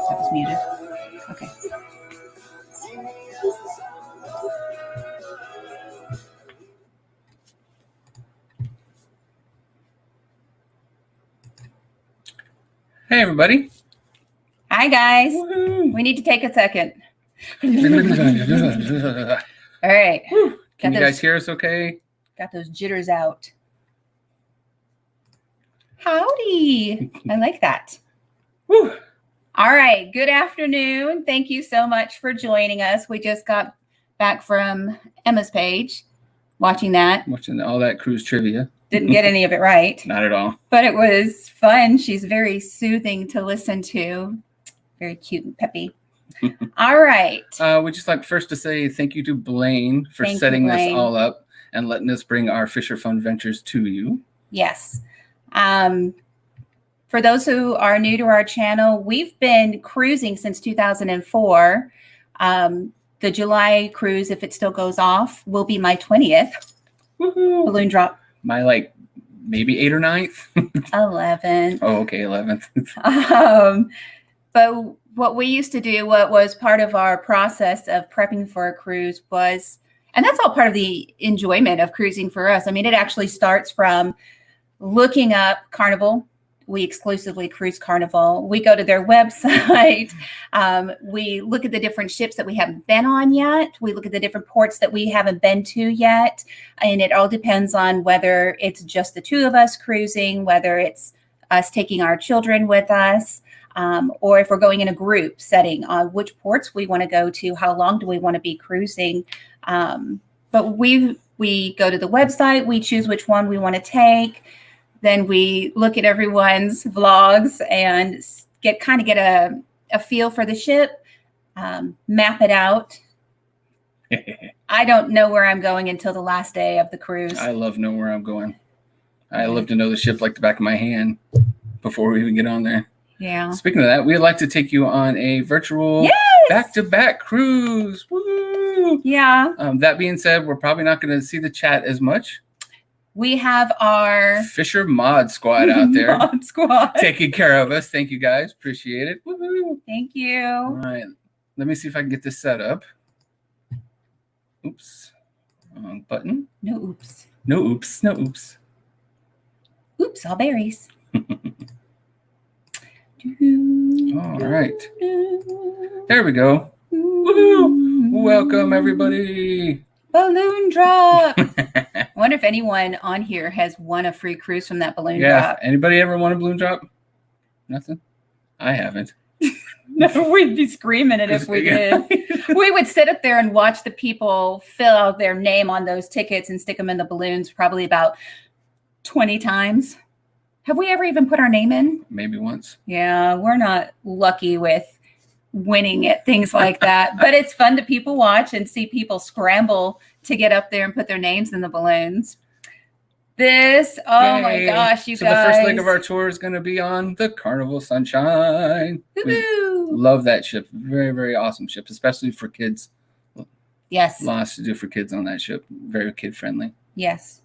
That was muted. Okay. Hey, everybody. Hi, guys. Woo-hoo. We need to take a second. All right. Can you guys hear us okay? Got those jitters out. Howdy. I like that. Woo. All right. Good afternoon. Thank you so much for joining us. We just got back from Emma's page, watching that. Watching all that cruise trivia. Didn't get any of it right. Not at all. But it was fun. She's very soothing to listen to. Very cute and peppy. All right. We'd just like first to say thank you to Blaine for setting this all up and letting us bring our Fisher Funventures to you. Yes. For those who are new to our channel, we've been cruising since 2004. The July cruise, if it still goes off, will be my 20th. Woohoo. Balloon drop. My maybe 8th or 9th. 11th. Oh, okay, 11th. But what we used to do, what was part of our process of prepping for a cruise was, and that's all part of the enjoyment of cruising for us. I mean, it actually starts from looking up Carnival. We exclusively cruise Carnival. We go to their website. We look at the different ships that we haven't been on yet. We look at the different ports that we haven't been to yet. And it all depends on whether it's just the two of us cruising, whether it's us taking our children with us, or if we're going in a group setting on which ports we want to go to, how long do we want to be cruising. But we go to the website, we choose which one we want to take. Then we look at everyone's vlogs and get a feel for the ship, map it out. I don't know where I'm going until the last day of the cruise. I love knowing where I'm going. I love to know the ship like the back of my hand before we even get on there. Yeah. Speaking of that, we'd like to take you on a virtual back-to-back cruise. Woo! Yeah. That being said, we're probably not going to see the chat as much. We have our Fisher Mod Squad out there. Mod Squad. Taking care of us. Thank you, guys. Appreciate it. Woo-hoo. Thank you. All right. Let me see if I can get this set up. Oops. Wrong button. No oops. No oops. No oops. Oops, all berries. All right. There we go. Woo-hoo. Welcome, everybody. Balloon drop. I wonder if anyone on here has won a free cruise from that balloon drop. Anybody ever won a balloon drop? Nothing? I haven't. No, we'd be screaming it if we did. We would sit up there and watch the people fill out their name on those tickets and stick them in the balloons probably about 20 times. Have we ever even put our name in? Maybe once. Yeah, we're not lucky with winning at things like that, but it's fun to people watch and see people scramble to get up there and put their names in the balloons. My gosh, you guys. So the first leg of our tour is going to be on the Carnival Sunshine. Woo-hoo. Love that ship. Very, very awesome ship, especially for kids. Yes. Lots to do for kids on that ship. Very kid friendly. Yes.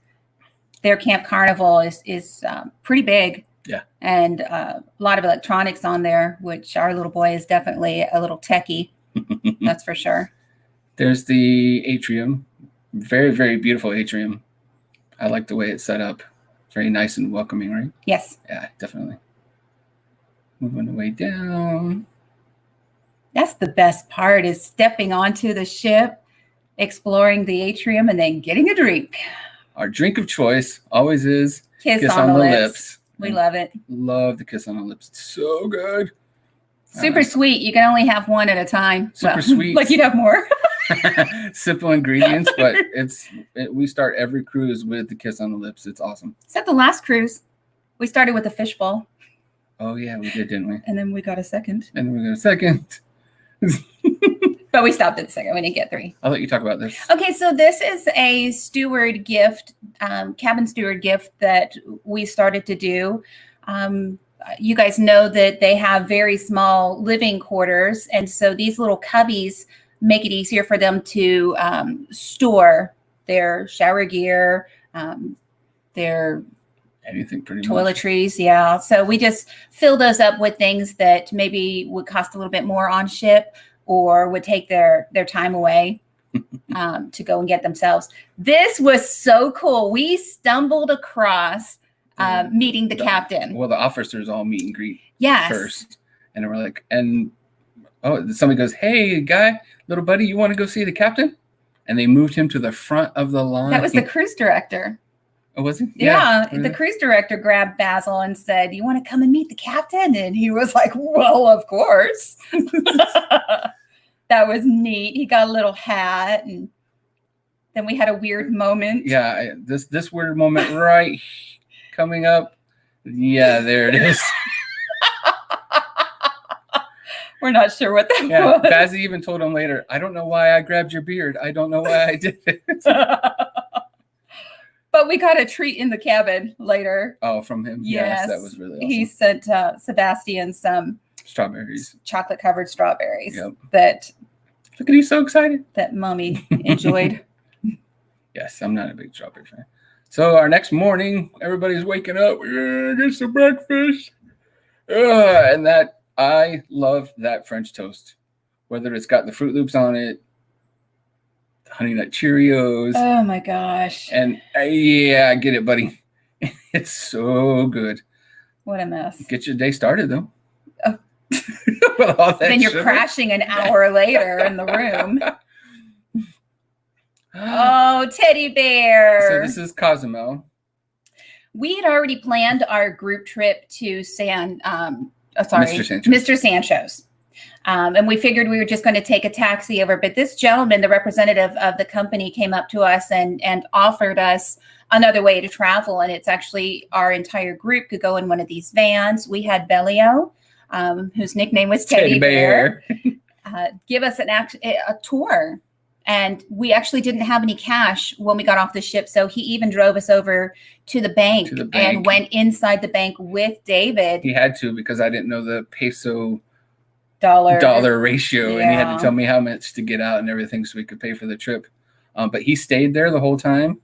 Their Camp Carnival is pretty big. Yeah. And a lot of electronics on there, which our little boy is definitely a little techie. That's for sure. There's the atrium. Very, very beautiful atrium. I like the way it's set up. Very nice and welcoming, right? Yes. Yeah, definitely. Moving the way down. That's the best part, is stepping onto the ship, exploring the atrium, and then getting a drink. Our drink of choice always is Kiss on the lips. We love it. Love the kiss on the lips. It's so good. Super sweet. You can only have one at a time. Super sweet. Like you'd have more. Simple ingredients, but we start every cruise with the kiss on the lips. It's awesome. Except the last cruise, we started with a fishbowl. Oh yeah, we did, didn't we? And then we got a second. But we stopped at the second. We didn't get 3. I'll let you talk about this. Okay, so this is a steward gift, cabin steward gift that we started to do. You guys know that they have very small living quarters, and so these little cubbies make it easier for them to store their shower gear, their anything pretty toiletries. Much. Yeah. So we just fill those up with things that maybe would cost a little bit more on ship or would take their time away to go and get themselves. This was so cool. We stumbled across meeting the captain. Well, the officers all meet and greet first. And we're like, somebody goes, "Hey, guy, little buddy, you want to go see the captain?" And they moved him to the front of the line. That was the cruise director. Oh, was he? Yeah. The cruise director grabbed Basil and said, "You want to come and meet the captain?" And he was like, "Well, of course." That was neat. He got a little hat, and then we had a weird moment. Yeah, this weird moment right coming up. Yeah, there it is. We're not sure what that was. Bazzy even told him later, "I don't know why I grabbed your beard. I don't know why I did it." But we got a treat in the cabin later. Oh, from him? Yes, that was really awesome. He sent Sebastian some strawberries, chocolate-covered strawberries. Yep. That look at you, so excited. That Mommy enjoyed. Yes, I'm not a big strawberry fan. So our next morning, everybody's waking up. We're gonna get some breakfast. And I love that French toast. Whether it's got the Fruit Loops on it, the Honey Nut Cheerios. Oh my gosh. And yeah, I get it, buddy. It's so good. What a mess. Get your day started, though. Oh. Then you're crashing an hour later in the room. Oh, teddy bear. So this is Cozumel. We had already planned our group trip to Mr. Sancho's. And we figured we were just going to take a taxi over. But this gentleman, the representative of the company, came up to us and offered us another way to travel. And it's actually our entire group could go in one of these vans. We had Bellio, whose nickname was Teddy Bear, give us a tour. And we actually didn't have any cash when we got off the ship. So he even drove us over to the bank and went inside the bank with David. He had to, because I didn't know the peso dollar ratio. Yeah. And he had to tell me how much to get out and everything so we could pay for the trip. But he stayed there the whole time.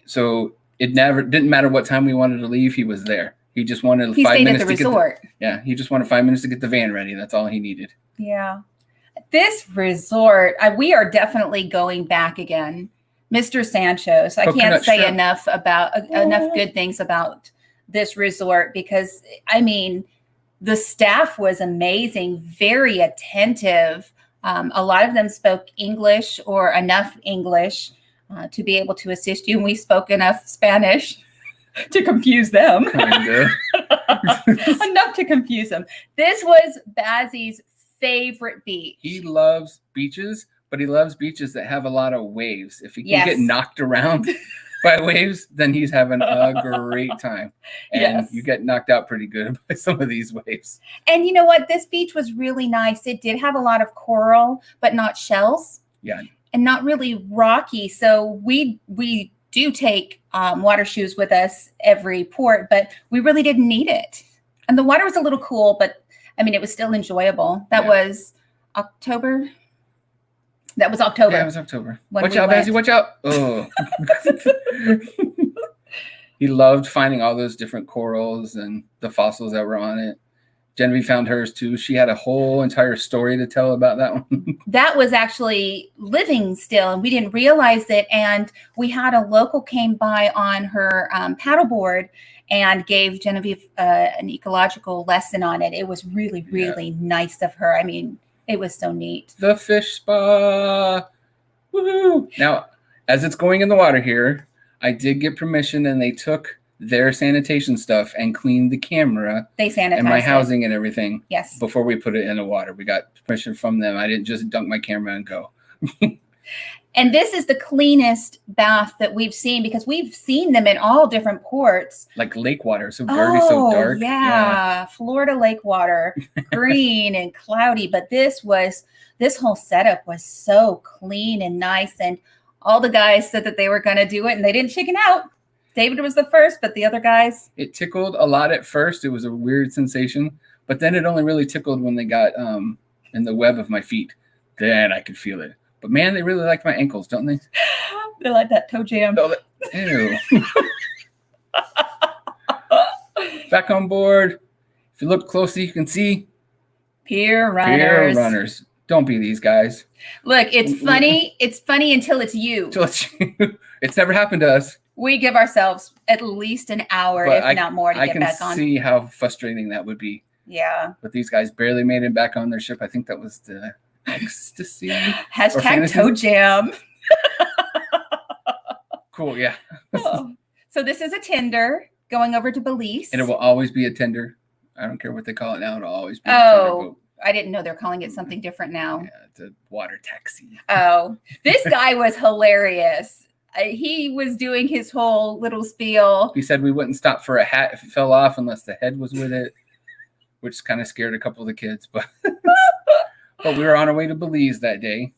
So it didn't matter what time we wanted to leave. He was there. He just wanted 5 minutes to resort. He just wanted 5 minutes to get the van ready. That's all he needed. Yeah. This resort, we are definitely going back again. Mr. Sancho's. I can't say enough good things about this resort, because I mean, the staff was amazing, very attentive. A lot of them spoke English, or enough English to be able to assist you. And we spoke enough Spanish to confuse them. Enough to confuse them. This was Bazzy's favorite beach. He loves beaches, but he loves beaches that have a lot of waves. If he can get knocked around by waves, then he's having a great time. And you get knocked out pretty good by some of these waves. And you know what? This beach was really nice. It did have a lot of coral, but not shells. Yeah. And not really rocky. So we do take water shoes with us every port, but we really didn't need it. And the water was a little cool, but I mean, it was still enjoyable. That was October. That was October. Yeah, it was October. When Watch we out, went. Bazzy, watch out. Oh. He loved finding all those different corals and the fossils that were on it. Genevieve found hers too. She had a whole entire story to tell about that one. That was actually living still, and we didn't realize it. And we had a local came by on her paddleboard and gave Genevieve an ecological lesson on it. It was really, really nice of her. I mean, it was so neat. The fish spa. Woohoo! Now, as it's going in the water here, I did get permission, and they took their sanitation stuff and cleaned the camera. They sanitized and my it. housing and everything. Yes. Before we put it in the water, we got permission from them. I didn't just dunk my camera and go. And this is the cleanest bath that we've seen, because we've seen them in all different ports. Like lake water, so dirty, so dark. Yeah, Florida lake water, green and cloudy. But this whole setup was so clean and nice. And all the guys said that they were going to do it, and they didn't chicken out. David was the first, but the other guys. It tickled a lot at first. It was a weird sensation, but then it only really tickled when they got in the web of my feet. Then I could feel it. But man, they really liked my ankles, don't they? They like that toe jam. Oh, ew. Back on board. If you look closely, you can see Pier runners. Pier runners. Don't be these guys. Look, it's funny. It's funny until it's you. It's never happened to us. We give ourselves at least an hour, if not more, to get back on. I can see how frustrating that would be. Yeah. But these guys barely made it back on their ship. I think that was the ecstasy. Hashtag toe jam. Cool, yeah. Oh. So this is a tender going over to Belize. And it will always be a tender. I don't care what they call it now. It'll always be a tender boat. I didn't know they're calling it something different now. Yeah, it's a water taxi. Oh, this guy was hilarious. He was doing his whole little spiel. He said we wouldn't stop for a hat if it fell off unless the head was with it, which kind of scared a couple of the kids. But we were on our way to Belize that day.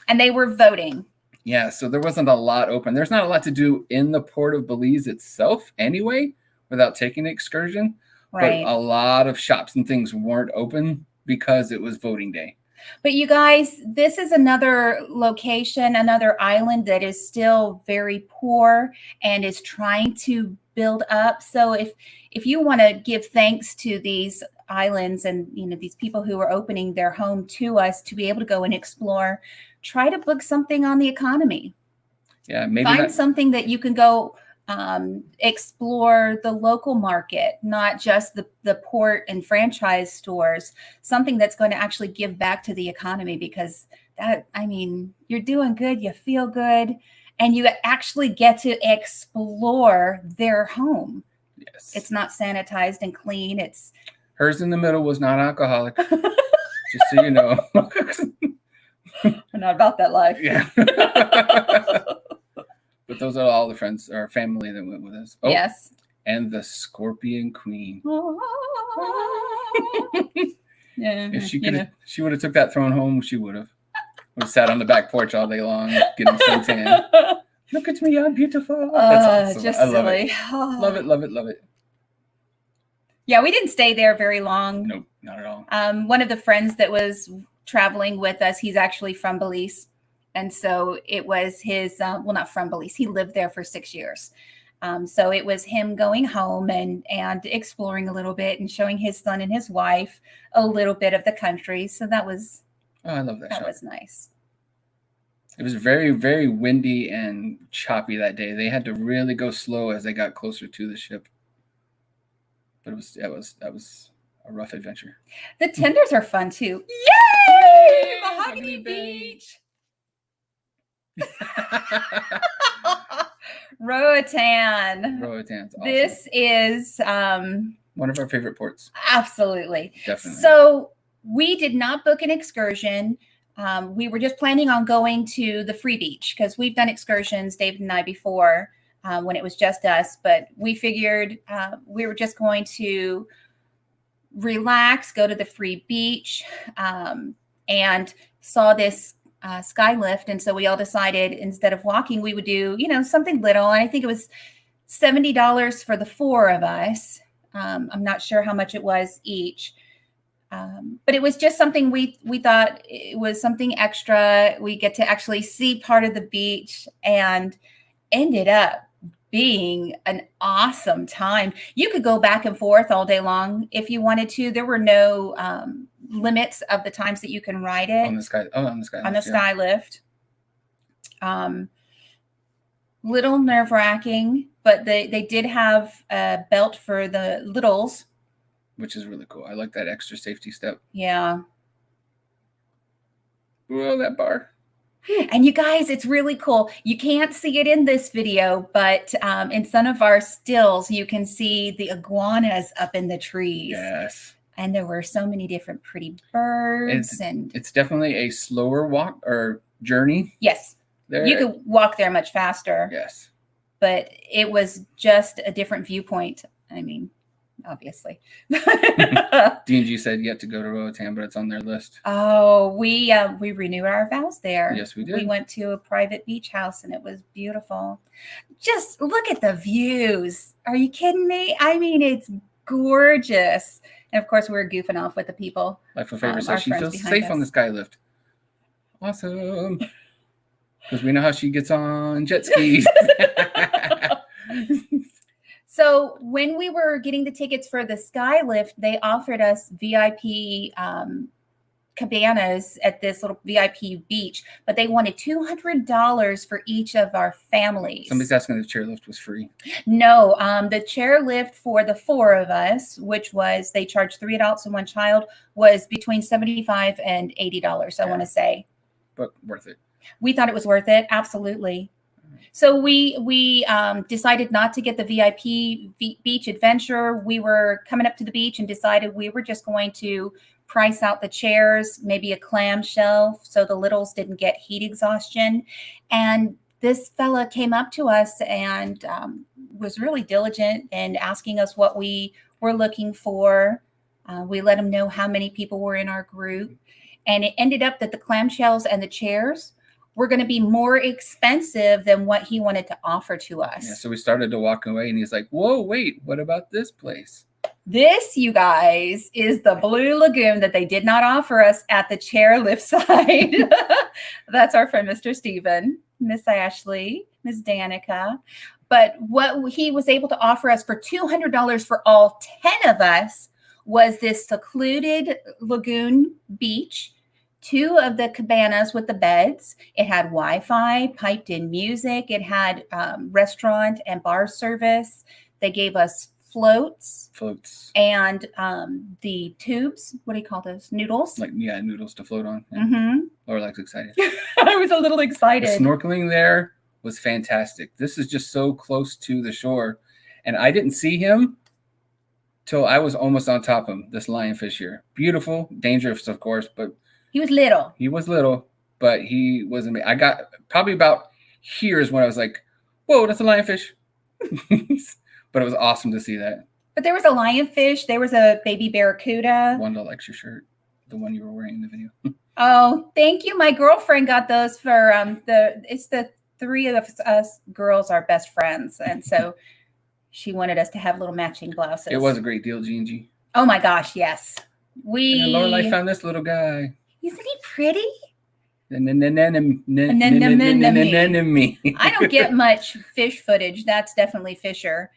And they were voting. Yeah, so there wasn't a lot open. There's not a lot to do in the port of Belize itself anyway, without taking an excursion. Right. But a lot of shops and things weren't open because it was voting day. But you guys, this is another location, another island that is still very poor and is trying to build up. So if you want to give thanks to these islands and these people who are opening their home to us to be able to go and explore, try to book something on the economy. Yeah, maybe find something that you can go explore the local market, not just the port and franchise stores, something that's going to actually give back to the economy, because you're doing good, you feel good, and you actually get to explore their home. Yes. It's not sanitized and clean. It's hers in the middle was not alcoholic. Just so you know. We're not about that life. Yeah. But those are all the friends or family that went with us. Oh, yes. And the Scorpion Queen. Yeah. If she would have took that throne home, she would have. Would have sat on the back porch all day long, getting suntan. Look at me, I'm beautiful. That's awesome. Just I love silly. it. Love it, love it, love it. Yeah, we didn't stay there very long. Nope, not at all. One of the friends that was traveling with us, he's actually from Belize. And so it was his, not from Belize. He lived there for 6 years. So it was him going home and exploring a little bit and showing his son and his wife a little bit of the country. So that was, I love that. That was nice. It was very, very windy and choppy that day. They had to really go slow as they got closer to the ship. But that was a rough adventure. The tenders are fun too. Yay! Mahogany Beach. Roatan. Roatan's awesome. This is one of our favorite ports. Absolutely. Definitely. So we did not book an excursion. We were just planning on going to the free beach because we've done excursions, David and I, before when it was just us. But we figured we were just going to relax, go to the free beach, and saw this sky lift. And so we all decided instead of walking, we would do, something little. And I think it was $70 for the four of us. I'm not sure how much it was each. But it was just something we thought it was something extra. We get to actually see part of the beach, and ended up being an awesome time. You could go back and forth all day long if you wanted to. There were no limits of the times that you can ride it on the sky. Oh, on the sky. On the sky lift. Little nerve-wracking, but they did have a belt for the littles, which is really cool. I like that extra safety step. Yeah. Well, that bar. And you guys, it's really cool. You can't see it in this video, but in some of our stills, you can see the iguanas up in the trees. Yes. And there were so many different pretty birds. It's definitely a slower walk or journey. Yes. There. You could walk there much faster. Yes. But it was just a different viewpoint. I mean, obviously. D&G said yet to go to Roatan, but it's on their list. Oh, we renewed our vows there. Yes, we did. We went to a private beach house, and it was beautiful. Just look at the views. Are you kidding me? I mean, it's gorgeous. And of course, we were goofing off with the people. Life of Favor says she feels safe on the sky lift. Awesome. Because we know how she gets on jet skis. So when we were getting the tickets for the sky lift, they offered us VIP cabanas at this little VIP beach, but they wanted $200 for each of our families. Somebody's asking if the chairlift was free. No, the chairlift for the 4 of us, which was, they charged 3 adults and 1 child, was between $75 and $80, I want to say. But worth it. We thought it was worth it. Absolutely. So we decided not to get the VIP beach adventure. We were coming up to the beach and decided we were just going to price out the chairs, maybe a clamshell, so the littles didn't get heat exhaustion. And this fella came up to us and was really diligent in asking us what we were looking for. We let him know how many people were in our group. And it ended up that the clamshells and the chairs were going to be more expensive than what he wanted to offer to us. Yeah, so we started to walk away, and he's like, whoa, wait, what about this place? This, you guys, is the Blue Lagoon that they did not offer us at the chairlift side. That's our friend, Mr. Steven, Miss Ashley, Miss Danica. But what he was able to offer us for $200 for all 10 of us was this secluded lagoon beach, 2 of the cabanas with the beds. It had Wi-Fi, piped in music. It had restaurant and bar service. They gave us floats and the tubes. What do you call those? Noodles? Noodles to float on. Yeah. Mm-hmm. Lorelai's excited. I was a little excited. The snorkeling there was fantastic. This is just so close to the shore. And I didn't see him till I was almost on top of him, this lionfish here. Beautiful, dangerous, of course, but he was little. He was little, but he was amazing. I got probably about here is when I was like, whoa, that's a lionfish. But it was awesome to see that. But there was a lionfish. There was a baby barracuda. Wanda likes your shirt, the one you were wearing in the video. Oh, thank you. My girlfriend got those for it's the 3 of us girls are best friends. And so she wanted us to have little matching blouses. It was a great deal, G&G. Oh my gosh, yes. And Lorelai found this little guy. Isn't he pretty? I don't get much fish footage. That's definitely Fisher.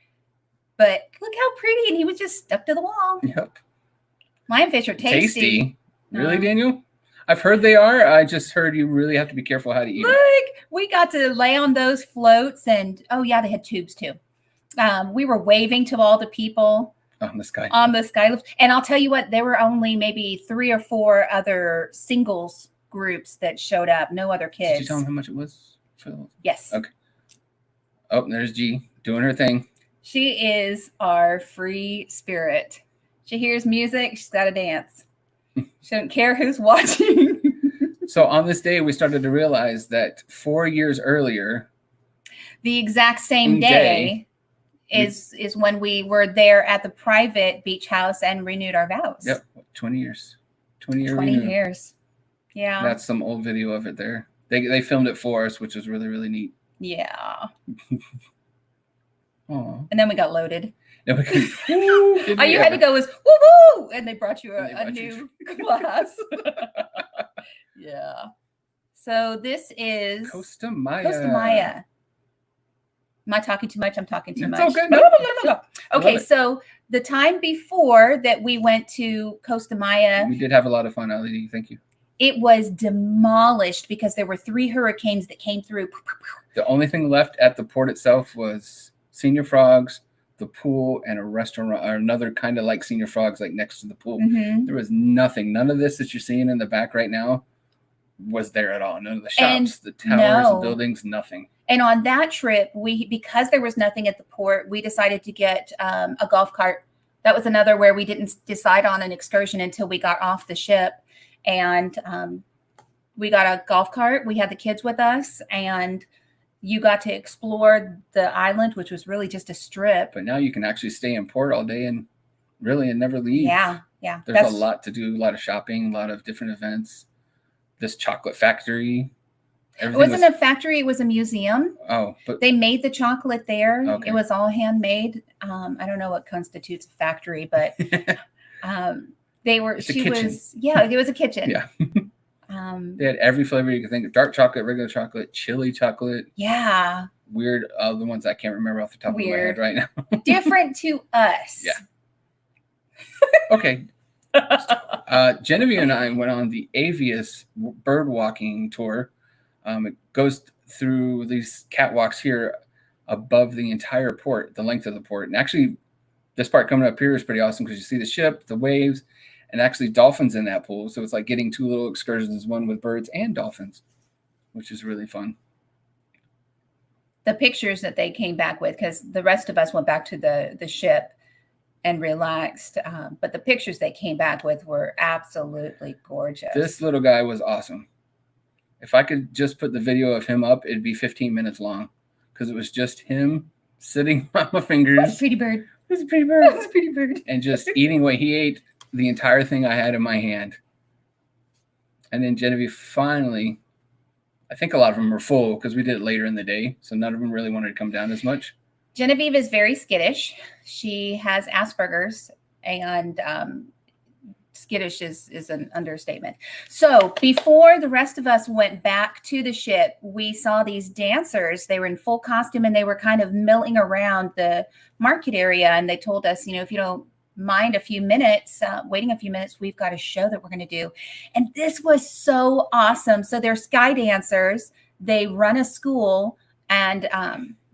But look how pretty. And he was just stuck to the wall. Yep. Lionfish are tasty. Really, Daniel? I've heard they are. I just heard you really have to be careful how to eat Look, we got to lay on those floats. And, oh, yeah, they had tubes, too. We were waving to all the people. On the sky lift. And I'll tell you what, there were only maybe 3 or 4 other singles groups that showed up. No other kids. Did you tell them how much it was? Yes. Okay. Oh, there's G doing her thing. She is our free spirit. She hears music, she's got to dance. She doesn't care who's watching. So on this day, we started to realize that 4 years earlier, the exact same day is when we were there at the private beach house and renewed our vows. Yep, 20 years. 20 years. Yeah. That's some old video of it there. They filmed it for us, which was really, really neat. Yeah. Aww. And then we got loaded. No, we couldn't. All you had to go was woo woo, and they brought you a new glass. Yeah. So this is Costa Maya. Costa Maya. Am I talking too much? I'm talking too much. It's okay. No. Okay, so the time before that we went to Costa Maya, we did have a lot of fun, Ali. Thank you. It was demolished because there were 3 hurricanes that came through. The only thing left at the port itself was Senior Frogs, the pool, and a restaurant, or another kind of like Senior Frogs, like next to the pool. Mm-hmm. There was nothing. None of this that you're seeing in the back right now was there at all. None of the shops, the towers, the buildings, nothing. And on that trip, because there was nothing at the port, we decided to get a golf cart. That was another where we didn't decide on an excursion until we got off the ship. And we got a golf cart. We had the kids with us, and you got to explore the island, which was really just a strip. But now you can actually stay in port all day and never leave. Yeah. There's a lot to do, a lot of shopping, a lot of different events. This chocolate factory. It wasn't a factory, it was a museum. Oh, but they made the chocolate there. Okay. It was all handmade. I don't know what constitutes a factory, but it was a kitchen. Yeah. They had every flavor you could think of: dark chocolate, regular chocolate, chili chocolate. Yeah. Weird, the ones I can't remember off the top of my head right now. Different to us. Yeah. Okay. Genevieve and I went on the Avius bird walking tour. It goes through these catwalks here above the entire port, the length of the port. And actually, this part coming up here is pretty awesome because you see the ship, the waves, and actually dolphins in that pool. So it's like getting 2 little excursions, one with birds and dolphins, which is really fun. The pictures that they came back with, because the rest of us went back to the ship and relaxed. But the pictures they came back with were absolutely gorgeous. This little guy was awesome. If I could just put the video of him up, it'd be 15 minutes long because it was just him sitting on my fingers. That's a pretty bird. That's a pretty bird. That's a pretty bird. And just eating what he ate, the entire thing I had in my hand. And then Genevieve finally, I think a lot of them were full because we did it later in the day. So none of them really wanted to come down as much. Genevieve is very skittish. She has Asperger's, and skittish is an understatement. So before the rest of us went back to the ship, we saw these dancers. They were in full costume and they were kind of milling around the market area. And they told us, if you don't mind waiting a few minutes, we've got a show that we're going to do. And this was so awesome. So they're sky dancers. They run a school, and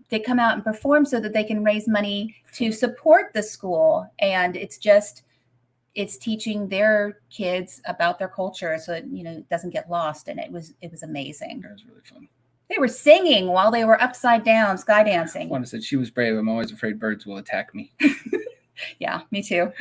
they come out and perform so that they can raise money to support the school. And it's teaching their kids about their culture so it doesn't get lost. And it was amazing. That was really fun. They were singing while they were upside down sky dancing. Wanda said she was brave. I'm always afraid birds will attack me. Yeah, me too.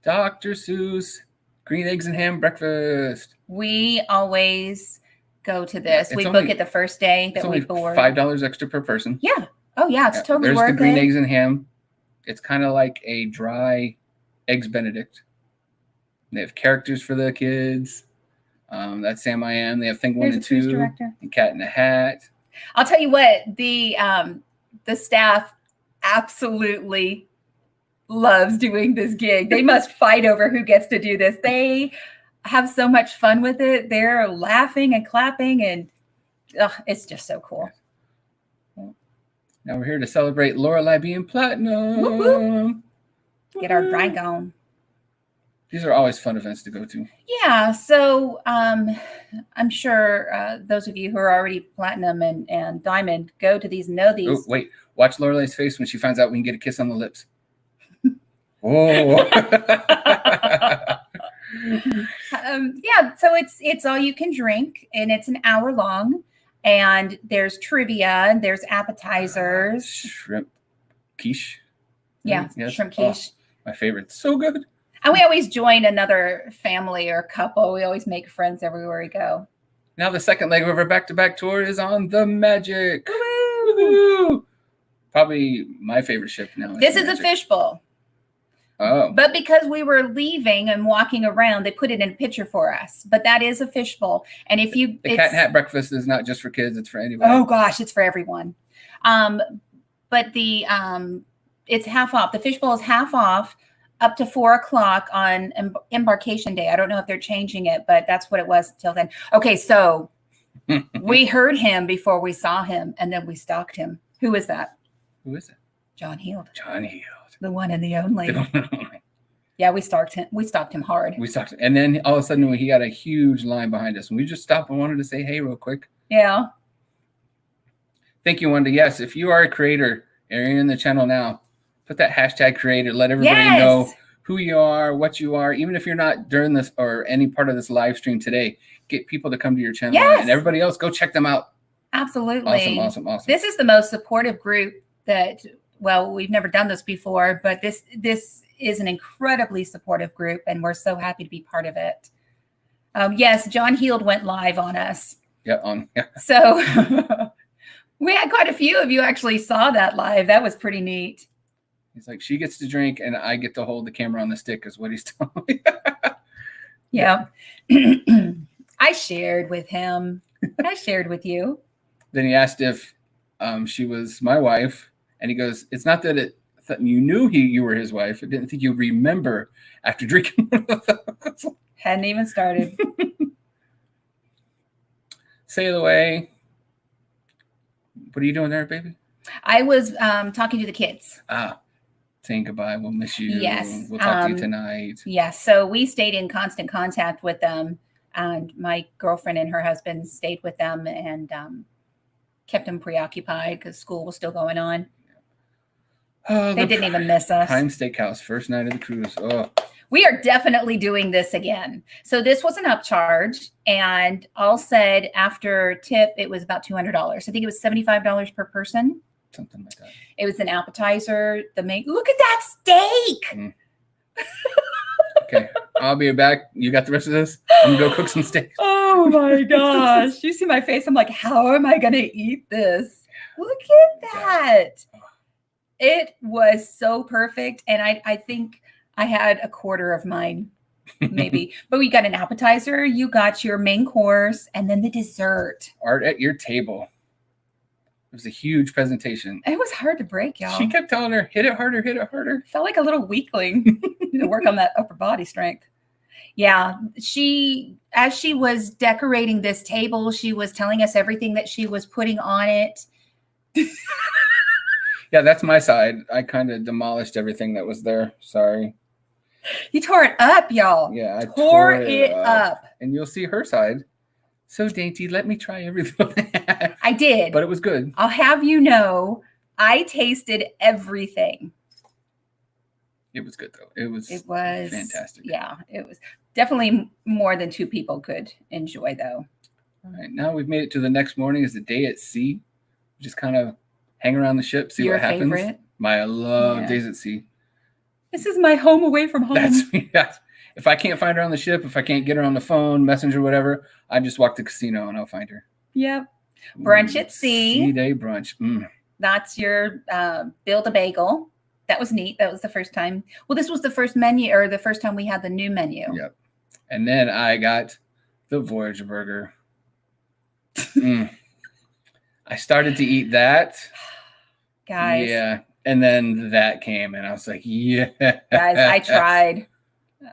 Dr. Seuss, green eggs and ham breakfast. We always go to this. We book it the first day that we board. $5 extra per person. Yeah. Oh yeah, it's totally worth it. There's the green eggs and ham. It's kind of like a dry Eggs Benedict. They have characters for the kids. That's Sam I Am. They have Thing 1 and 2. And Cat in the Hat. I'll tell you what, the staff absolutely loves doing this gig. They must fight over who gets to do this. They have so much fun with it. They're laughing and clapping, and it's just so cool. Now we're here to celebrate Lorelei being platinum. Whoop, whoop. Get our drink on. These are always fun events to go to. Yeah, so I'm sure those of you who are already platinum and diamond go to these, know these. Oh, wait, watch Lorelei's face when she finds out we can get a kiss on the lips. Whoa. Yeah, so it's all you can drink, and it's an hour long, and there's trivia, there's appetizers. Shrimp quiche. Yeah, yes. Shrimp quiche. Oh, my favorite. So good. And we always join another family or couple. We always make friends everywhere we go. Now the second leg of our back-to-back tour is on the Magic. Woo-hoo! Probably my favorite ship now. This is a fishbowl. Oh. But because we were leaving and walking around, they put it in a picture for us. But that is a fishbowl. And if you... The Cat and Hat breakfast is not just for kids. It's for anybody. Oh, gosh. It's for everyone. But it's half off. The fishbowl is half off up to 4 o'clock on embarkation day. I don't know if they're changing it, but that's what it was till then. Okay, so we heard him before we saw him, and then we stalked him. Who is that? Who is it? John Heald. John Heald. The one and the only. Yeah, we stalked him. We stalked him hard. We stalked him. And then all of a sudden he got a huge line behind us. And we just stopped and wanted to say hey real quick. Yeah. Thank you, Wanda. Yes, if you are a creator and you're in the channel now, put that hashtag creator. Let everybody know who you are, what you are. Even if you're not during this or any part of this live stream today, get people to come to your channel. Yes. And everybody else, go check them out. Absolutely. Awesome. This is the most supportive group that, well, we've never done this before, but this is an incredibly supportive group, and we're so happy to be part of it. Yes, John Heald went live on us. Yeah. So we had quite a few of you actually saw that live. That was pretty neat. He's like, she gets to drink and I get to hold the camera on the stick is what he's telling me. Yeah. I shared with him. I shared with you. Then he asked if she was my wife. And he goes, it's not that you knew you were his wife. I didn't think you'd remember after drinking one of those. Hadn't even started. Sail away. What are you doing there, baby? I was talking to the kids. Saying goodbye. We'll miss you. Yes. We'll talk to you tonight. Yes. So we stayed in constant contact with them. And my girlfriend and her husband stayed with them and kept them preoccupied because school was still going on. They didn't even miss us. Prime Steakhouse, first night of the cruise. Oh. We are definitely doing this again. So this was an upcharge, and all said after tip, it was about $200. I think it was $75 per person. Something like that. It was an appetizer. Look at that steak. Okay, I'll be back. You got the rest of this? I'm gonna go cook some steak. Oh my gosh. You see my face? I'm like, how am I gonna eat this? Look at that. It was so perfect. And I think I had a quarter of mine, maybe. But we got an appetizer, you got your main course, and then the dessert. Art at your table. It was a huge presentation. It was hard to break, y'all. She kept telling her, hit it harder, hit it harder. Felt like a little weakling to work on that upper body strength. Yeah, as she was decorating this table, she was telling us everything that she was putting on it. Yeah, that's my side. I kind of demolished everything that was there. Sorry. You tore it up, y'all. Yeah, I tore it up. And you'll see her side. So dainty. Let me try everything. I did. But it was good. I'll have you know, I tasted everything. It was good, though. It was fantastic. Yeah, it was definitely more than 2 people could enjoy, though. All right, now we've made it to the next morning. Is the day at sea. Just kind of hang around the ship, see what happens. Favorite? I love days at sea. This is my home away from home. Yes. If I can't find her on the ship, if I can't get her on the phone, messenger, whatever, I just walk to the casino and I'll find her. Yep. Brunch at sea. Sea day brunch. That's your build a bagel. That was neat. That was the first time. Well, this was the first menu, or the first time we had the new menu. Yep. And then I got the Voyager burger. I started to eat that. Guys. Yeah. And then that came and I was like, yeah. Guys, I tried.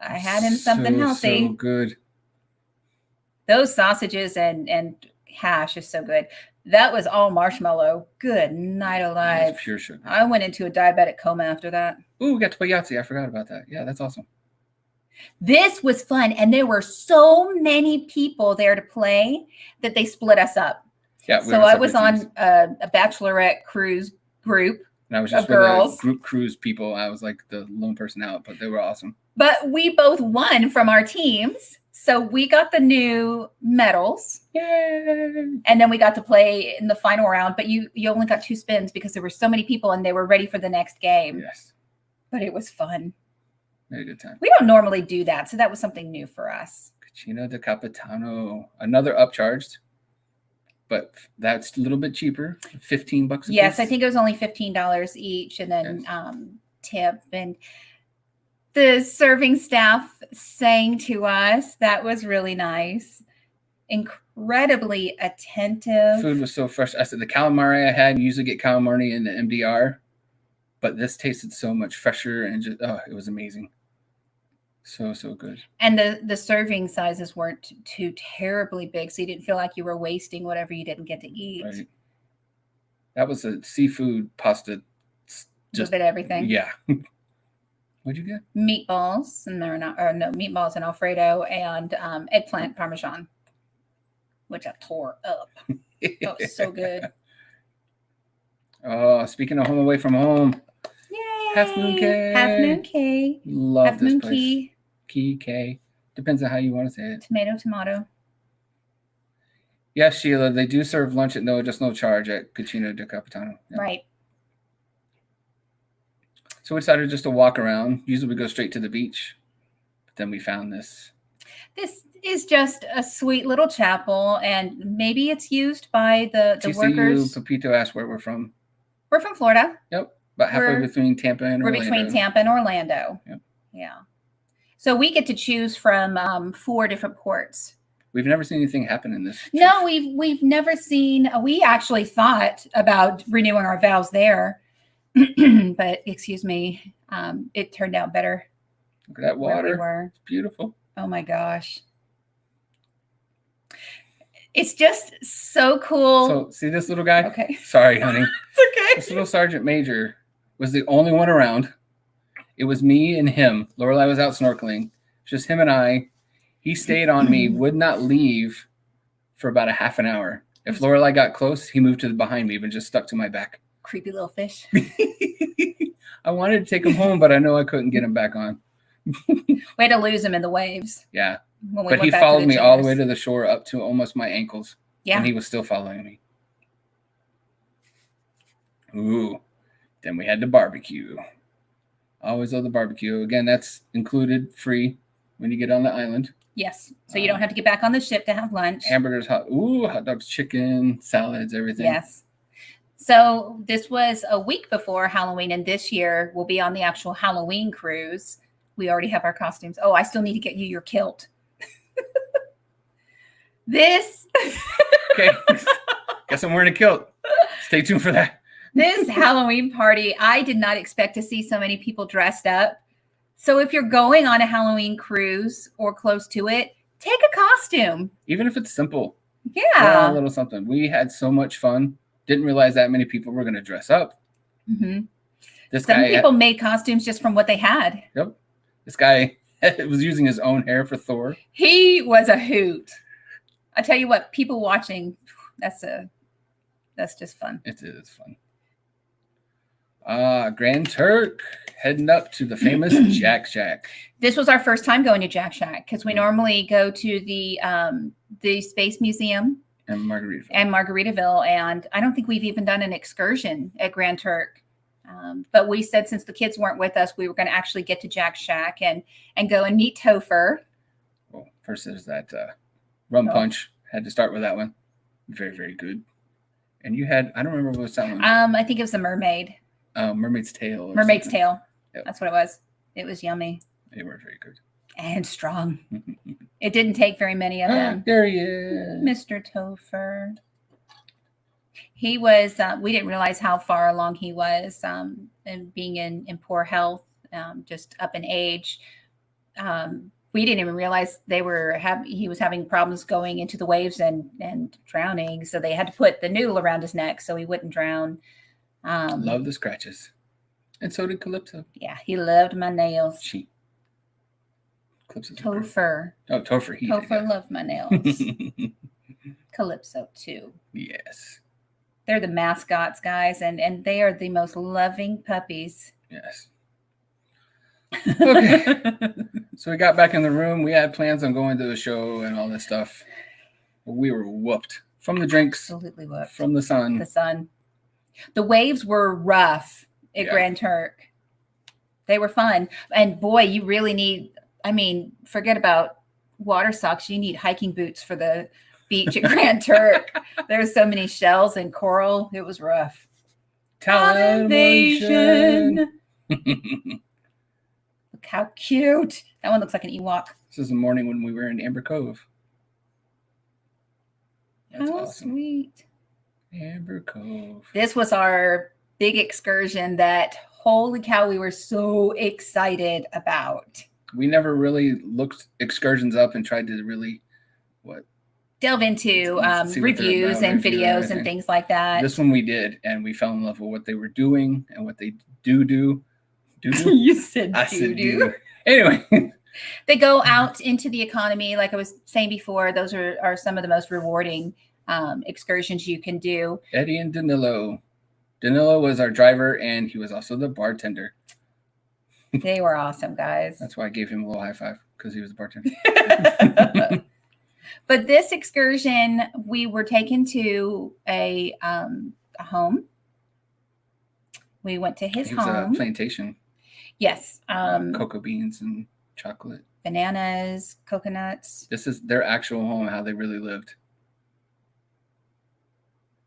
I had him something healthy. So good. Those sausages and hash is so good. That was all marshmallow. Good night alive. Pure sugar. I went into a diabetic coma after that. Ooh, we got to play Yahtzee. I forgot about that. Yeah, that's awesome. This was fun. And there were so many people there to play that they split us up. Yeah. So I was on a bachelorette cruise group. And I was just of girls. Group cruise people. I was like the lone person out, but they were awesome. But we both won from our teams. So we got the new medals. Yay! And then we got to play in the final round. But you only got 2 spins because there were so many people and they were ready for the next game. Yes. But it was fun. We had a good time. We don't normally do that. So that was something new for us. Cucina de Capitano. Another upcharged. But that's a little bit cheaper. $15 a piece. Yes, I think it was only $15 each. And then tip. And the serving staff sang to us. That was really nice. Incredibly attentive. Food was so fresh. I said the calamari I had, you usually get calamari in the MDR. but this tasted so much fresher and just it was amazing. So good. And the serving sizes weren't too terribly big, so you didn't feel like you were wasting whatever you didn't get to eat. Right. That was a seafood pasta. Just a bit of everything. Yeah. What'd you get? Meatballs, and meatballs and Alfredo, and eggplant parmesan, which I tore up. That was so good. Oh, speaking of home away from home. Yay! Half Moon Cay. Half Moon Cay. Love Half this Moon place. Cay. Depends on how you want to say it. Tomato. Yes, Sheila, they do serve lunch at no charge at Cucina de Capitano. Yeah. Right. So we decided just to walk around. Usually we go straight to the beach. But then we found this. This is just a sweet little chapel, and maybe it's used by the workers. Pepito asked where we're from. We're from Florida. Yep. About halfway between Tampa and Orlando. We're between Tampa and Orlando. Yep. Yeah. So we get to choose from 4 different ports. We've never seen anything happen in this. No, we've never seen. We actually thought about renewing our vows there, but excuse me, it turned out better. Look at that water. Where we were. It's beautiful. Oh my gosh. It's just so cool. So see this little guy? Okay. Sorry, honey. It's okay. This little Sergeant Major was the only one around. It was me and him. Lorelai was out snorkeling. Just him and I. He stayed on me, would not leave for about a half an hour. If Lorelai got close, he moved to behind me, but just stuck to my back. Creepy little fish. I wanted to take him home, but I know I couldn't get him back on. We had to lose him in the waves. Yeah. When we But went he back to followed the me all the chairs. way to the shore up to almost my ankles. Yeah. And he was still following me. Ooh. Then we had the barbecue. Always love the barbecue. Again, that's included free when you get on the island. Yes. So you don't have to get back on the ship to have lunch. Hamburgers, hot dogs, chicken, salads, everything. Yes. So this was a week before Halloween, and this year we'll be on the actual Halloween cruise. We already have our costumes. Oh, I still need to get you your kilt. This. Okay. Guess I'm wearing a kilt. Stay tuned for that. This Halloween party, I did not expect to see so many people dressed up. So if you're going on a Halloween cruise or close to it, take a costume. Even if it's simple. Yeah. A little something. We had so much fun. Didn't realize that many people were going to dress up. Mm-hmm. Some people made costumes just from what they had. Yep. This guy was using his own hair for Thor. He was a hoot. I tell you what, people watching, that's just fun. It is fun. Grand Turk, heading up to the famous Jack Shack. This was our first time going to Jack Shack because we normally go to the Space Museum and Margaritaville, and I don't think we've even done an excursion at Grand Turk. But we said since the kids weren't with us, we were going to actually get to Jack Shack and go and meet Topher. Well, first there's that rum punch. Had to start with that one. Very, very good. And you had, I don't remember what was that one. I think it was a mermaid. Mermaid's Tail. Mermaid's Tail. Yep. That's what it was. It was yummy. They were very good. And strong. It didn't take very many of them. There he is. Mr. Topher. He was, we didn't realize how far along he was and being in poor health, just up in age. We didn't even realize he was having problems going into the waves and drowning. So they had to put the noodle around his neck so he wouldn't drown. Love the scratches. And so did Calypso. Yeah, he loved my nails. Topher. Oh, Topher. Topher loved my nails. Calypso too. Yes. They're the mascots, guys, and they are the most loving puppies. Yes. Okay. So we got back in the room. We had plans on going to the show and all this stuff. We were whooped from the drinks. Absolutely whooped. From the sun. The waves were rough at Grand Turk. They were fun. And boy, you really need, forget about water socks. You need hiking boots for the beach at Grand Turk. There's so many shells and coral. It was rough. Television. Look how cute. That one looks like an Ewok. This is the morning when we were in Amber Cove. That's how awesome. Sweet. Amber Cove. This was our big excursion that, holy cow, we were so excited about. We never really looked excursions up and tried to really delve into see what they're reviews about, and review videos everything. and things like that. This one we did, and we fell in love with what they were doing and what they do. You said I said do. do. Anyway. They go out into the economy. Like I was saying before, those are some of the most rewarding excursions you can do. Eddie and Danilo. Danilo was our driver, and he was also the bartender. They were awesome, guys. That's why I gave him a little high five, because he was the bartender. But this excursion, we were taken to a home. We went to his It was home. a plantation. Yes. Cocoa beans and chocolate. Bananas, coconuts. This is their actual home, how they really lived.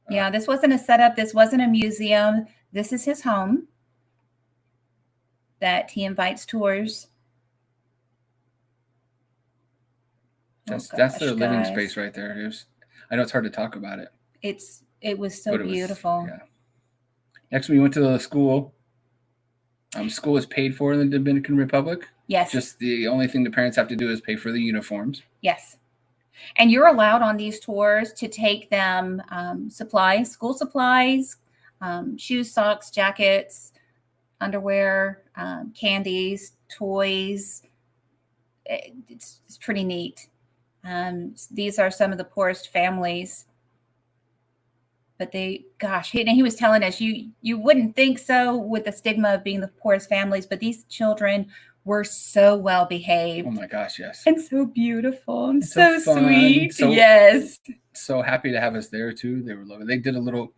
Yeah, this wasn't a setup. This wasn't a museum. This is his home that he invites tours. That's their living space right there. I know it's hard to talk about it. It was so beautiful. Yeah. Next, we went to the school. School is paid for in the Dominican Republic. Yes. Just the only thing the parents have to do is pay for the uniforms. Yes. And you're allowed on these tours to take them supplies, school supplies, shoes, socks, jackets, underwear, candies, toys. It's pretty neat. These are some of the poorest families. But he was telling us, you wouldn't think so with the stigma of being the poorest families, but these children were so well behaved. Oh my gosh, yes. And so beautiful and it's so fun, sweet. Yes. So happy to have us there too. They were lovely. They did a little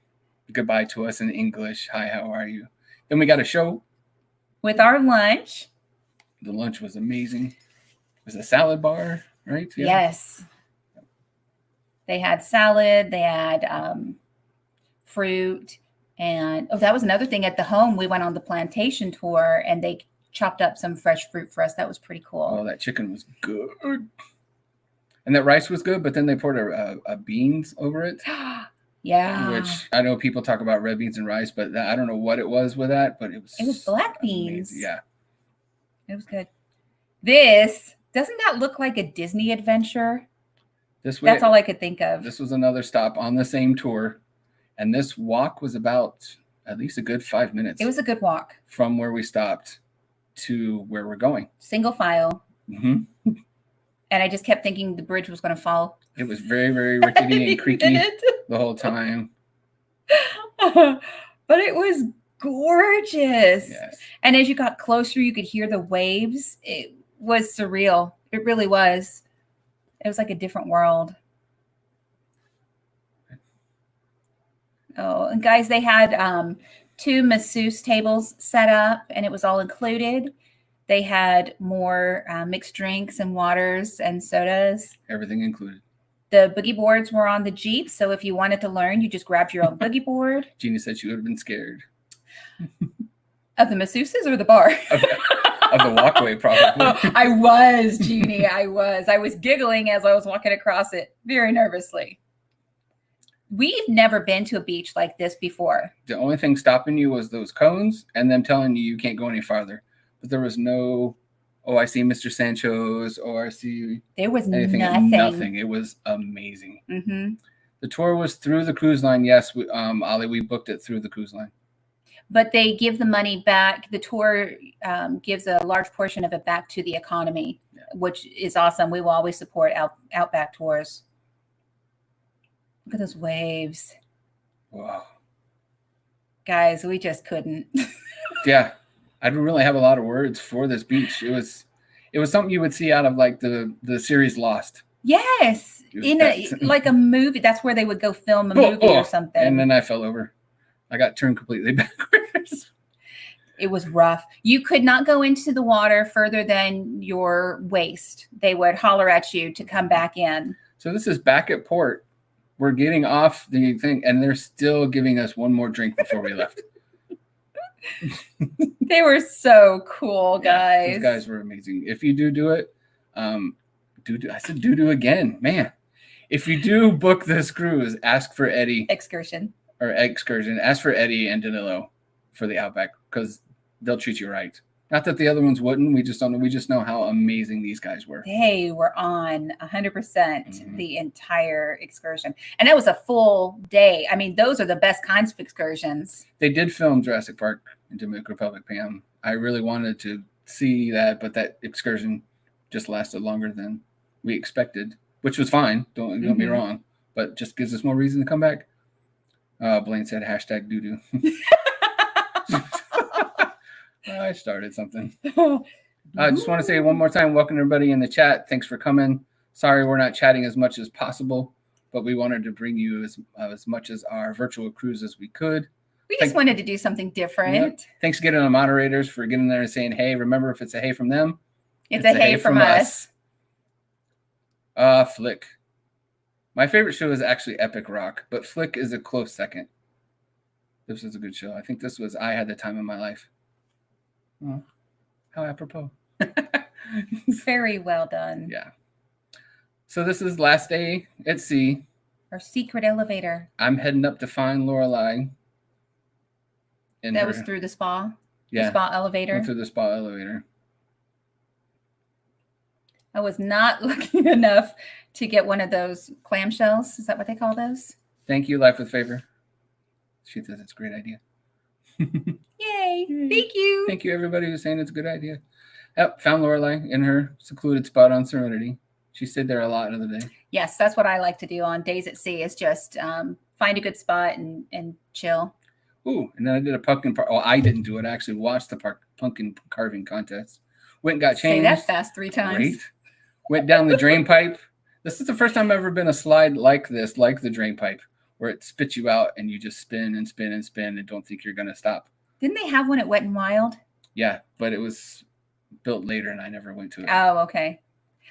goodbye to us in English. Hi, how are you? Then we got a show. With our lunch. The lunch was amazing. It was a salad bar, right? Yeah. Yes. They had salad. They had fruit. And that was another thing. At the home, we went on the plantation tour, and they chopped up some fresh fruit for us. That was pretty cool. Oh, that chicken was good. And that rice was good, but then they poured a beans over it. Yeah. Which I know people talk about red beans and rice, but I don't know what it was with that, but it was black beans. Amazing. Yeah. It was good. Doesn't that look like a Disney adventure? That's all I could think of. This was another stop on the same tour. And this walk was about at least a good 5 minutes. It was a good walk. From where we stopped to where we're going. Single file. Mm-hmm. And I just kept thinking the bridge was going to fall. It was very, very rickety and creaky the whole time. But it was gorgeous. Yes. And as you got closer, you could hear the waves. It was surreal. It really was. It was like a different world. Oh, and guys, they had 2 masseuse tables set up, and it was all included. They had more mixed drinks and waters and sodas. Everything included. The boogie boards were on the Jeep, so if you wanted to learn, you just grabbed your own boogie board. Jeannie said she would have been scared. Of the masseuses or the bar? Of the walkway, probably. I was, Jeannie. I was giggling as I was walking across it, very nervously. We've never been to a beach like this before. The only thing stopping you was those cones and them telling you can't go any farther. But there was no, I see Mr. Sancho's, or I see there was anything. Nothing. It was amazing. Mm-hmm. The tour was through the cruise line. Yes, Ollie, we booked it through the cruise line. But they give the money back. The tour gives a large portion of it back to the economy, which is awesome. We will always support Outback tours. Look at those waves. Wow. Guys, we just couldn't. Yeah. I don't really have a lot of words for this beach. It was something you would see out of like the series Lost. Yes. Like a movie. That's where they would go film a movie or something. And then I fell over. I got turned completely backwards. It was rough. You could not go into the water further than your waist. They would holler at you to come back in. So this is back at port. We're getting off the thing, and they're still giving us one more drink before we left. They were so cool, guys. Those guys were amazing. If you do it, I said do again, man. If you do book this cruise, ask for Eddie. Excursion. Ask for Eddie and Danilo for the Outback, because they'll treat you right. Not that the other ones wouldn't. We just don't know. We just know how amazing these guys were. They were on 100% the entire excursion. And that was a full day. I mean, those are the best kinds of excursions. They did film Jurassic Park in Dominican Republic, Pam. I really wanted to see that, but that excursion just lasted longer than we expected, which was fine. Don't get me wrong, but just gives us more reason to come back. Blaine said hashtag doo-doo. I started something. I just want to say one more time, welcome everybody in the chat. Thanks for coming. Sorry we're not chatting as much as possible, but we wanted to bring you as much as our virtual cruise as we could. We just wanted to do something different. Yep. Thanks again to the moderators for getting there and saying, hey, remember, if it's a hey from them, it's a hey from us. Flick. My favorite show is actually Epic Rock, but Flick is a close second. This was a good show. I think this was I Had the Time of My Life. Oh, how apropos. Very well done. Yeah. So this is last day at sea. Our secret elevator. I'm heading up to find Lorelai. That was through the spa? Yeah. The spa elevator? Went through the spa elevator. I was not lucky enough to get one of those clamshells. Is that what they call those? Thank you, Life with Favor. She says it's a great idea. Yay. Thank you. Thank you, everybody who's saying it's a good idea. Yep, found Lorelai in her secluded spot on Serenity. She stayed there a lot of the day. Yes, that's what I like to do on days at sea is just find a good spot and chill. Ooh, and then I did a pumpkin. I didn't do it. I actually watched the pumpkin carving contest. Went and got changed. Say that fast 3 times. Great. Went down the drain pipe. This is the first time I've ever been a slide like this, like the drain pipe, where it spits you out and you just spin and spin and spin and don't think you're going to stop. Didn't they have one at Wet n Wild? Yeah, but it was built later and I never went to it. Oh, okay.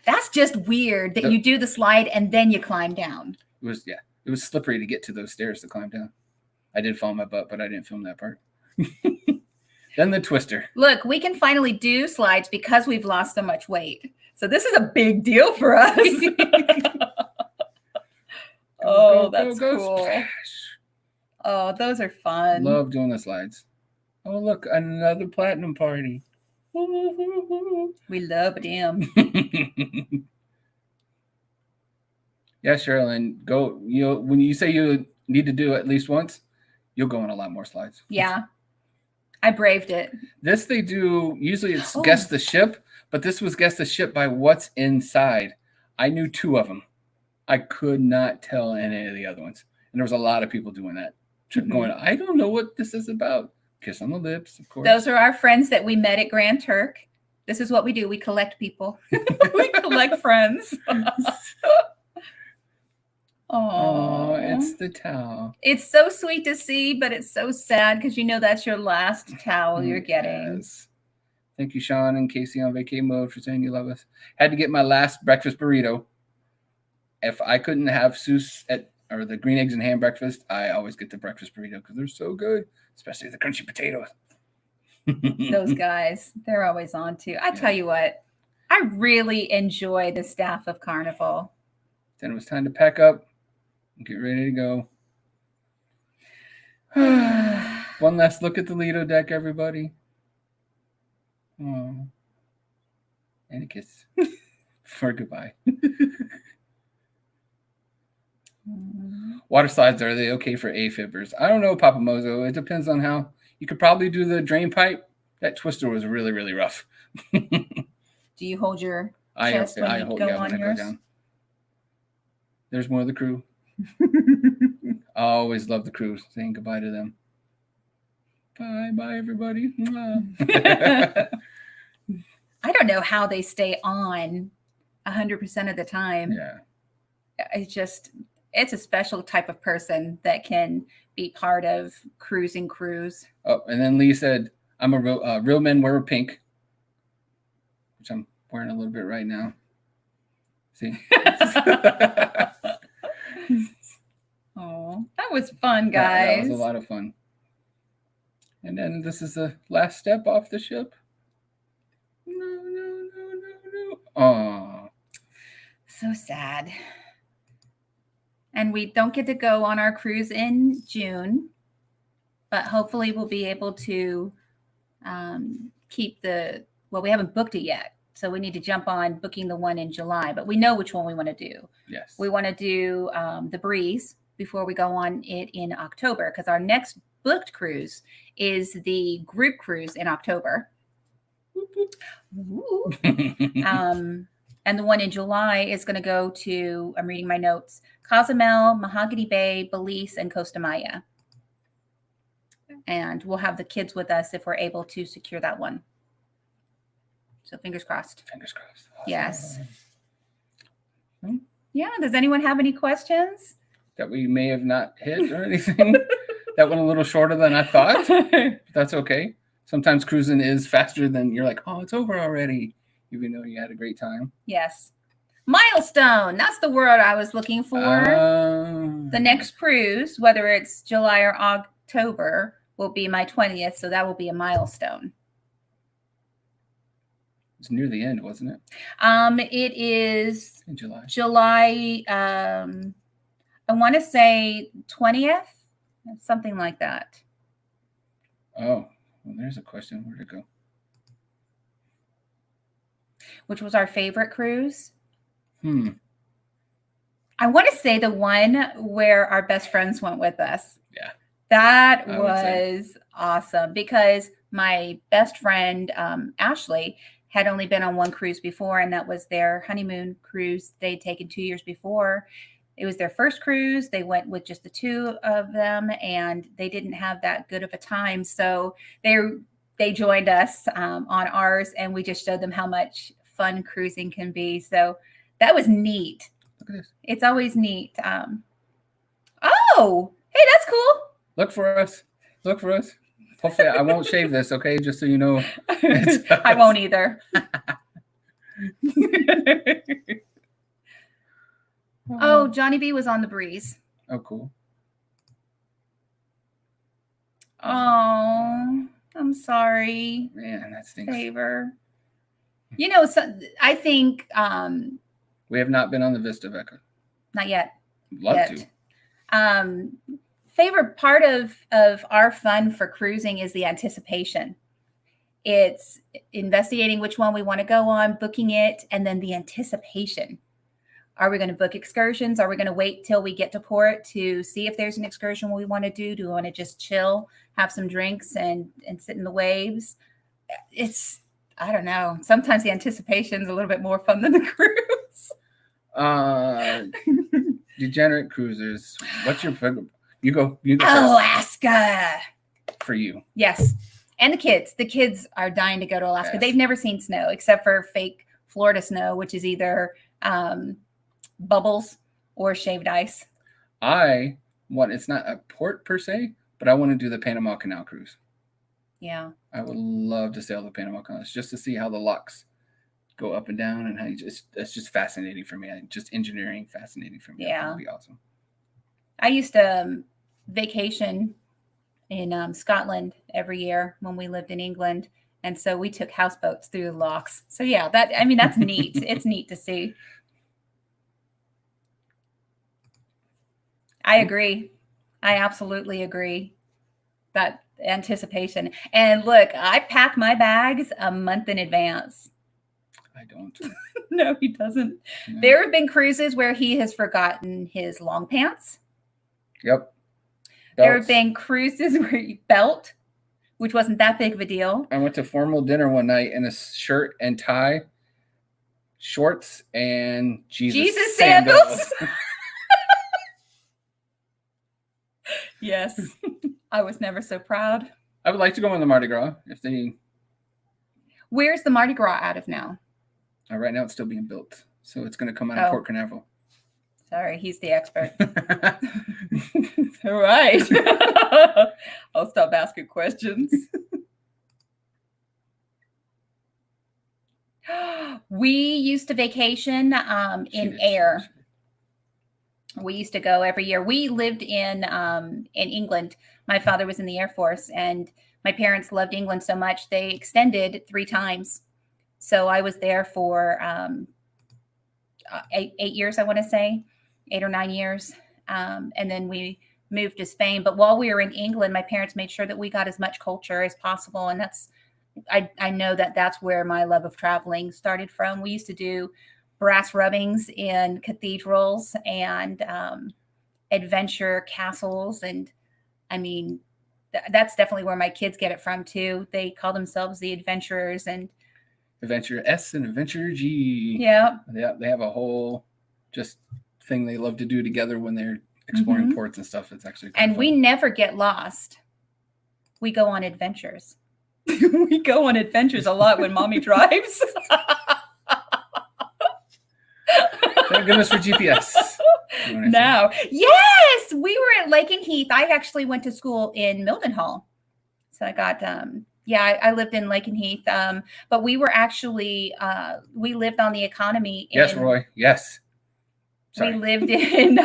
That's just weird that you do the slide and then you climb down. It was slippery to get to those stairs to climb down. I did fall on my butt, but I didn't film that part. Then the twister. Look, we can finally do slides because we've lost so much weight. So this is a big deal for us. That's cool. Splash. Oh, those are fun. Love doing the slides. Oh, look, another platinum party. We love them. Yeah, Sherilyn, go. When you say you need to do it at least once, you'll go on a lot more slides. Yeah. I braved it. This they do, usually it's guess the ship, but this was guess the ship by what's inside. I knew 2 of them. I could not tell any of the other ones. And there was a lot of people doing that. Going, I don't know what this is about. Kiss on the lips, of course. Those are our friends that we met at Grand Turk. This is what we do. We collect people. We collect friends. Oh, it's the towel. It's so sweet to see, but it's so sad because you know that's your last towel you're getting. Yes. Thank you, Sean and Casey on vacay mode for saying you love us. Had to get my last breakfast burrito. If I couldn't have Seuss or the green eggs and ham breakfast, I always get the breakfast burrito because they're so good, especially the crunchy potatoes. Those guys, they're always on too. I tell you what, I really enjoy the staff of Carnival. Then it was time to pack up and get ready to go. One last look at the Lido deck, everybody. Oh. And a kiss for goodbye. Water slides, are they okay for AFibbers? I don't know, Papa Mozo. It depends on how. You could probably do the drain pipe. That twister was really, really rough. Do you hold your chest when you go on yours? Go down. There's more of the crew. I always love the crew. Saying goodbye to them. Bye, everybody. I don't know how they stay on 100% of the time. Yeah. It's a special type of person that can be part of Cruising Cruise. Oh, and then Lee said, I'm a real men wear pink, which I'm wearing a little bit right now. See? Oh, that was fun, guys. That was a lot of fun. And then this is the last step off the ship. No. Oh. So sad. And we don't get to go on our cruise in June, but hopefully we'll be able to keep we haven't booked it yet. So we need to jump on booking the one in July, but we know which one we want to do. Yes. We want to do the Breeze before we go on it in October, because our next booked cruise is the group cruise in October. And the one in July is going to go to, I'm reading my notes, Cozumel, Mahogany Bay, Belize, and Costa Maya. And we'll have the kids with us if we're able to secure that one. So fingers crossed. Fingers crossed. Awesome. Yes. Yeah. Does anyone have any questions? That we may have not hit or anything? That went a little shorter than I thought. But that's okay. Sometimes cruising is faster than you're like, oh, it's over already, even though you had a great time. Yes. Milestone. That's the word I was looking for. The next cruise, whether it's July or October, will be my 20th. So that will be a milestone. It's near the end, wasn't it? It is in July. July, I want to say 20th, something like that. Oh, well, there's a question. Where'd it go? Which was our favorite cruise? I want to say the one where our best friends went with us. Yeah. That was awesome, because my best friend, Ashley, had only been on one cruise before, and that was their honeymoon cruise they'd taken 2 years before. It was their first cruise. They went with just the two of them, and they didn't have that good of a time. So they joined us on ours, and we just showed them how much fun cruising can be. So that was neat. Look at this. It's always neat. Oh, hey, that's cool. Look for us. Look for us. Hopefully I won't shave this, okay? Just so you know. I won't either. Oh, Johnny B was on the Breeze. Oh, cool. Oh, I'm sorry. Man, that stinks. Favor. You know, I think we have not been on the Vista Becca. Not yet. Love to. Favorite part of our fun for cruising is the anticipation. It's investigating which one we want to go on, booking it, and then the anticipation. Are we going to book excursions? Are we going to wait till we get to port to see if there's an excursion we want to do? Do we want to just chill, have some drinks, and sit in the waves? I don't know. Sometimes the anticipation is a little bit more fun than the cruise. Degenerate cruisers. What's your favorite? You go. Alaska. For you. Yes. And the kids. The kids are dying to go to Alaska. Yes. They've never seen snow except for fake Florida snow, which is either bubbles or shaved ice. It's not a port per se, but I want to do the Panama Canal cruise. Yeah. I would love to sail the Panama Canal just to see how the locks go up and down, and how that's just fascinating for me. Just engineering fascinating for me. Yeah. That would be awesome. I used to vacation in Scotland every year when we lived in England. And so we took houseboats through the locks. So yeah, that's neat. It's neat to see. I agree. I absolutely agree. That anticipation. And look, I pack my bags a month in advance. I don't. No, he doesn't. No. There have been cruises where he has forgotten his long pants. Yep. Belts. There have been cruises where you belt, which wasn't that big of a deal. I went to formal dinner one night in a shirt and tie, shorts, and Jesus sandals. Yes. I was never so proud. I would like to go on the Mardi Gras if they. Where's the Mardi Gras out of now? Right now it's still being built, so it's going to come out of Port Canaveral. Sorry, he's the expert. All right. I'll stop asking questions. We used to vacation in air. We used to go every year. We lived in England. My father was in the Air Force, and my parents loved England so much they extended 3 times. So I was there for 8 years, I want to say, 8 or 9 years. And then we moved to Spain. But while we were in England, my parents made sure that we got as much culture as possible. And that's I know that that's where my love of traveling started from. We used to do brass rubbings in cathedrals and adventure castles. And I mean, that's definitely where my kids get it from too. They call themselves the adventurers and Adventure S and Adventure G. yeah. They have a whole just thing they love to do together when they're exploring ports and stuff. It's actually and fun. We never get lost. We go on adventures. We go on adventures a lot when mommy drives. Thank goodness for GPS. No. Yes, we were at Lake and Heath. I actually went to school in Mildenhall. So I got I lived in Lake and Heath. But we were actually we lived on the economy. Yes, Roy. Yes. Sorry. We lived in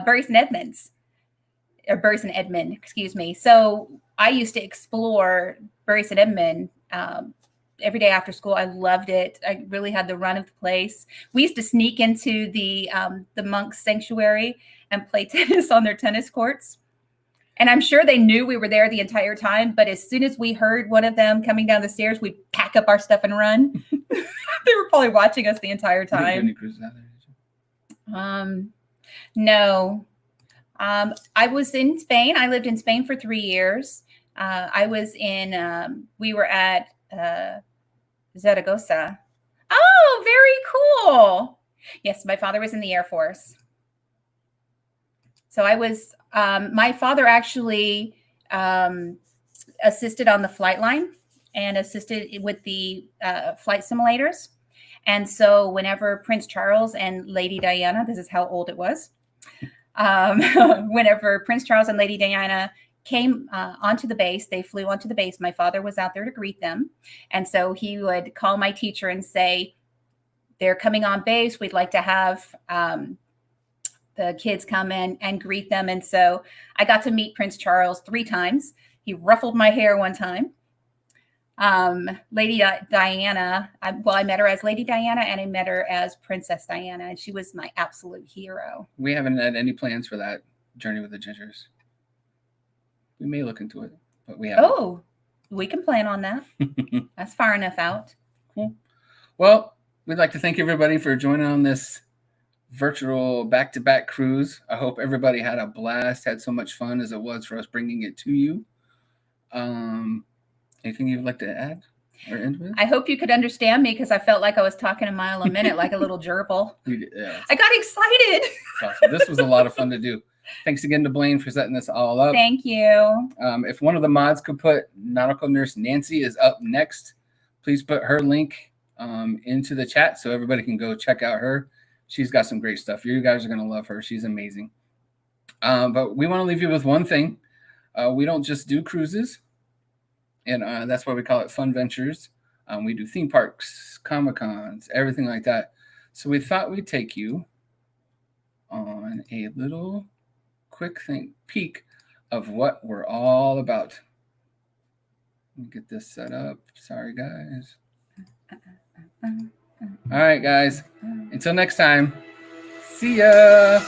Bury St. Edmunds. Or Bury St. Edmund, excuse me. So I used to explore Bury St. Edmund every day after school. I loved it. I really had the run of the place. We used to sneak into the monks' sanctuary and play tennis on their tennis courts. And I'm sure they knew we were there the entire time. But as soon as we heard one of them coming down the stairs, we'd pack up our stuff and run. They were probably watching us the entire time. Any cruises out there? No. I was in Spain. I lived in Spain for 3 years. I was in, we were at Zaragoza. Oh, very cool. Yes, my father was in the Air Force. So I was, my father actually assisted on the flight line and assisted with the flight simulators. And so whenever Prince Charles and Lady Diana, this is how old it was, whenever Prince Charles and Lady Diana came onto the base, they flew onto the base. My father was out there to greet them. And so he would call my teacher and say, they're coming on base. We'd like to have the kids come in and greet them. And so I got to meet Prince Charles 3 times. He ruffled my hair one time. Lady Diana, I met her as Lady Diana and I met her as Princess Diana, and she was my absolute hero. We haven't had any plans for that journey with the Gingers. We may look into it, but we haven't. Oh, we can plan on that. That's far enough out. Cool. Well, we'd like to thank everybody for joining on this virtual back-to-back cruise. I hope everybody had a blast, had so much fun as it was for us bringing it to you. Anything you'd like to add or end with? I hope you could understand me because I felt like I was talking a mile a minute like a little gerbil. Yeah, I got excited. Awesome. This was a lot of fun to do. Thanks again to Blaine for setting this all up. Thank you. If one of the mods could put Nautical Nurse Nancy is up next, please put her link into the chat so everybody can go check out her. She's got some great stuff. You guys are going to love her. She's amazing. But we want to leave you with one thing. We don't just do cruises. And that's why we call it Funventures. We do theme parks, Comic-Cons, everything like that. So we thought we'd take you on a little quick peek of what we're all about. Let me get this set up. Sorry, guys. All right, guys. Until next time. See ya.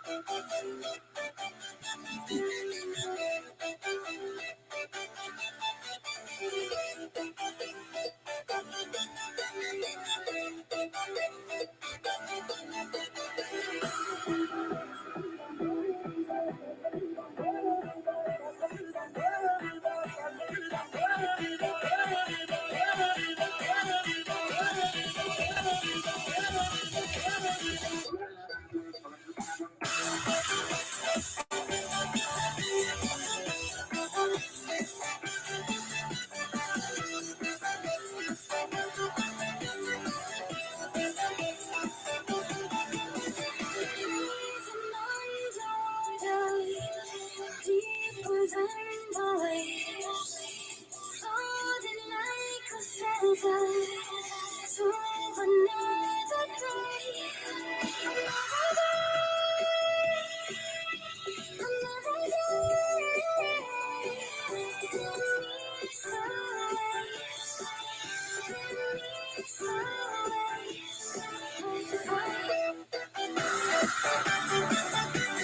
Soaring like a feather,